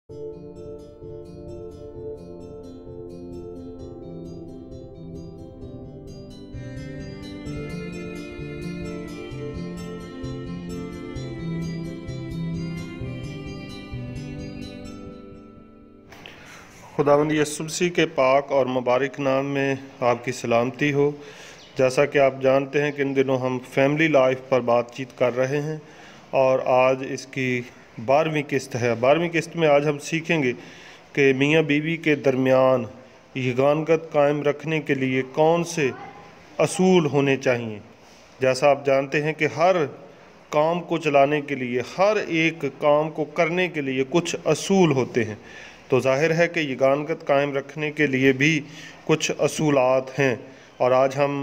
खुदावंद यीशु मसीह के पाक और मुबारक नाम में आपकी सलामती हो। जैसा कि आप जानते हैं कि इन दिनों हम फैमिली लाइफ पर बातचीत कर रहे हैं और आज इसकी 12वीं किस्त है। 12वीं किस्त में आज हम सीखेंगे कि मियाँ बीवी के दरमियान यगानगत कायम रखने के लिए कौन से असूल होने चाहिए। जैसा आप जानते हैं कि हर काम को चलाने के लिए, हर एक काम को करने के लिए कुछ असूल होते हैं। तो जाहिर है कि यगानगत कायम रखने के लिए भी कुछ असूलात हैं और आज हम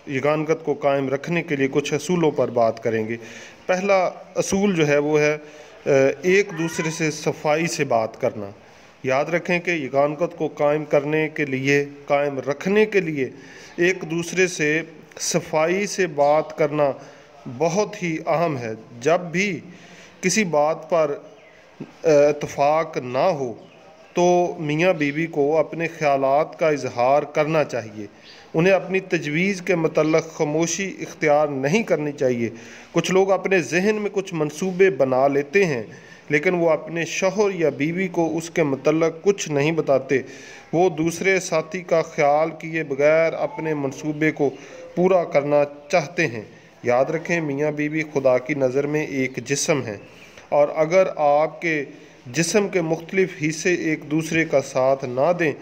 यगानगत को कायम रखने के लिए कुछ असूलों पर बात करेंगे। पहला असूल जो है वो है एक दूसरे से सफाई से बात करना। याद रखें कि यगानगत को कायम करने के लिए, कायम रखने के लिए एक दूसरे से सफाई से बात करना बहुत ही अहम है। जब भी किसी बात पर इत्फाक ना हो तो मियाँ बीवी को अपने ख़यालात का इजहार करना चाहिए। उन्हें अपनी तजवीज़ के मतलब खामोशी इख्तियार नहीं करनी चाहिए। कुछ लोग अपने जहन में कुछ मंसूबे बना लेते हैं लेकिन वो अपने शौहर या बीवी को उसके मतलब कुछ नहीं बताते। वो दूसरे साथी का ख्याल किए बगैर अपने मंसूबे को पूरा करना चाहते हैं। याद रखें, मियाँ बीवी खुदा की नज़र में एक जिस्म है और अगर आपके जिस्म के मुख्तलिफ हिस्से एक दूसरे का साथ ना दें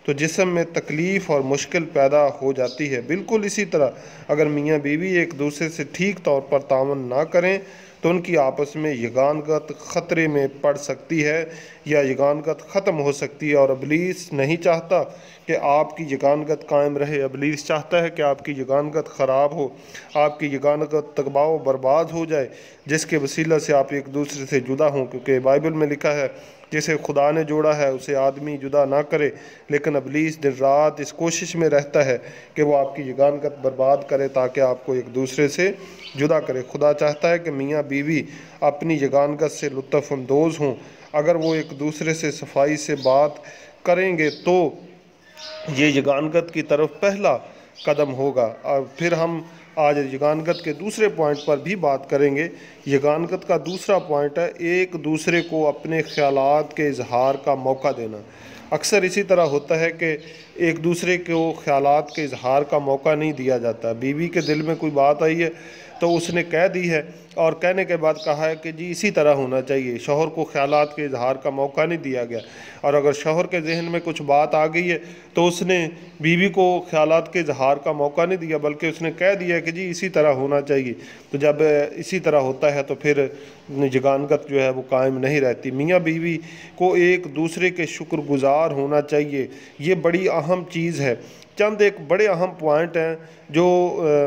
तो जिस्म में तकलीफ़ और मुश्किल पैदा हो जाती है। बिल्कुल इसी तरह अगर मियाँ बीवी एक दूसरे से ठीक तौर पर तावन ना करें तो उनकी आपस में यगानगत ख़तरे में पड़ सकती है या यगानगत ख़त्म हो सकती है। और इब्लीस नहीं चाहता कि आपकी यगानगत कायम रहे। इब्लीस चाहता है कि आपकी यगानगत ख़राब हो, आपकी यगानगत तबाह बर्बाद हो जाए, जिसके वसीला से आप एक दूसरे से जुदा हों। क्योंकि बाइबल में लिखा है, जिसे खुदा ने जोड़ा है उसे आदमी जुदा ना करे। लेकिन इब्लीस दिन रात इस कोशिश में रहता है कि वो आपकी यगानगत बर्बाद करे ताकि आपको एक दूसरे से जुदा करे। खुदा चाहता है कि मियाँ बीवी अपनी यगानगत से लुत्फ़ अंदोज़ हों। अगर वो एक दूसरे से सफाई से बात करेंगे तो ये यगानगत की तरफ पहला कदम होगा। और फिर हम आज यगानगत के दूसरे पॉइंट पर भी बात करेंगे। यगानगत का दूसरा पॉइंट है एक दूसरे को अपने ख़यालात के इजहार का मौका देना। अक्सर इसी तरह होता है कि एक दूसरे को ख़यालात के इजहार का मौका नहीं दिया जाता। बीवी के दिल में कोई बात आई है तो उसने कह दी है और कहने के बाद कहा है कि जी इसी तरह होना चाहिए। शौहर को ख़यालात के इजहार का मौका नहीं दिया गया। और अगर शौहर के जहन में कुछ बात आ गई है तो उसने बीवी को ख़यालात के इजहार का मौका नहीं दिया बल्कि उसने कह दिया कि जी इसी तरह होना चाहिए। तो जब इसी तरह होता है तो फिर यगानगत जो है वो कायम नहीं रहती। मियाँ बीवी को एक दूसरे के शुक्रगुज़ार होना चाहिए। ये बड़ी अहम चीज़ है। चंद एक बड़े अहम पॉइंट हैं जो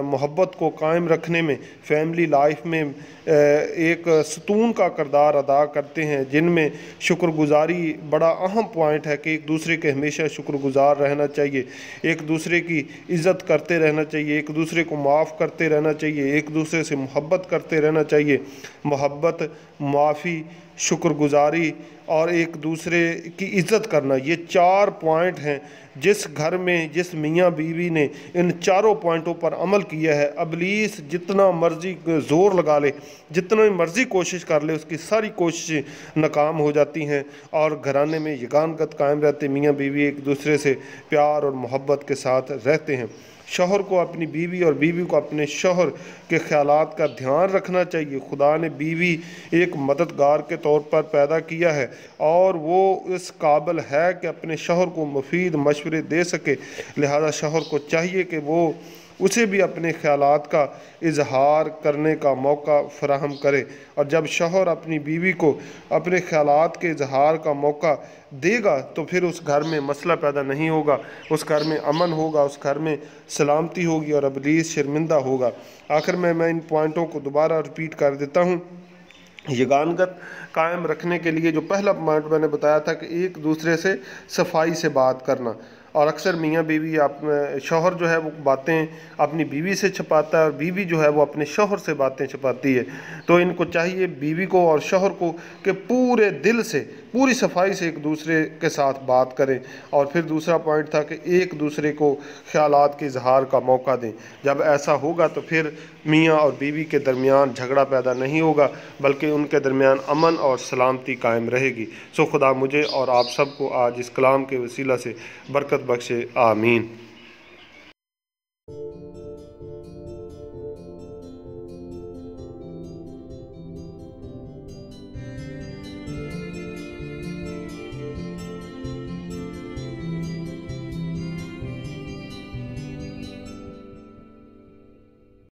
मोहब्बत को कायम रखने में, फैमिली लाइफ में एक सतून का किरदार अदा करते हैं, जिनमें शुक्रगुज़ारी बड़ा अहम पॉइंट है कि एक दूसरे के हमेशा शुक्रगुज़ार रहना चाहिए, एक दूसरे की इज़्ज़त करते रहना चाहिए, एक दूसरे को माफ़ करते रहना चाहिए, एक दूसरे से मोहब्बत करते रहना चाहिए। मोहब्बत, माफ़ी, शुक्रगुज़ारी और एक दूसरे की इज़्ज़त करना, ये 4 पॉइंट हैं। जिस घर में, जिस मियाँ बीवी ने इन चारों पॉइंटों पर अमल किया है, इब्लीस जितना मर्ज़ी ज़ोर लगा ले, जितना मर्ज़ी कोशिश कर ले, उसकी सारी कोशिशें नाकाम हो जाती हैं और घराने में यगानगत कायम रहते, मियाँ बीवी एक दूसरे से प्यार और मोहब्बत के साथ रहते हैं। शौहर को अपनी बीवी और बीवी को अपने शौहर के ख़यालात का ध्यान रखना चाहिए। खुदा ने बीवी एक मददगार के तौर पर पैदा किया है और वो इस काबिल है कि अपने शौहर को मुफीद मशवरे दे सके। लिहाजा शौहर को चाहिए कि वो उसे भी अपने ख़यालात का इजहार करने का मौका फ़राहम करे। और जब शौहर अपनी बीवी को अपने ख़यालात के इजहार का मौका देगा तो फिर उस घर में मसला पैदा नहीं होगा, उस घर में अमन होगा, उस घर में सलामती होगी और इब्लीस शर्मिंदा होगा। आखिर में मैं इन पॉइंटों को दोबारा रिपीट कर देता हूँ। यगानगत कायम रखने के लिए जो पहला पॉइंट मैंने बताया था कि एक दूसरे से सफाई से बात करना। और अक्सर मियाँ बीवी शौहर जो है वो बातें अपनी बीवी से छुपाता है और बीवी जो है वो अपने शौहर से बातें छुपाती है। तो इनको चाहिए, बीवी को और शौहर को, कि पूरे दिल से پوری صفائی سے ایک دوسرے کے ساتھ بات کریں، اور پھر دوسرا پوائنٹ تھا کہ ایک دوسرے کو خیالات کے اظہار کا موقع دیں۔ جب ایسا ہوگا تو پھر میاں اور بیوی کے درمیان جھگڑا پیدا نہیں ہوگا، بلکہ ان کے درمیان امن اور سلامتی قائم رہے گی۔ خدا مجھے اور آپ سب کو آج اس کلام کے وسیلہ سے برکت بخشے، آمین۔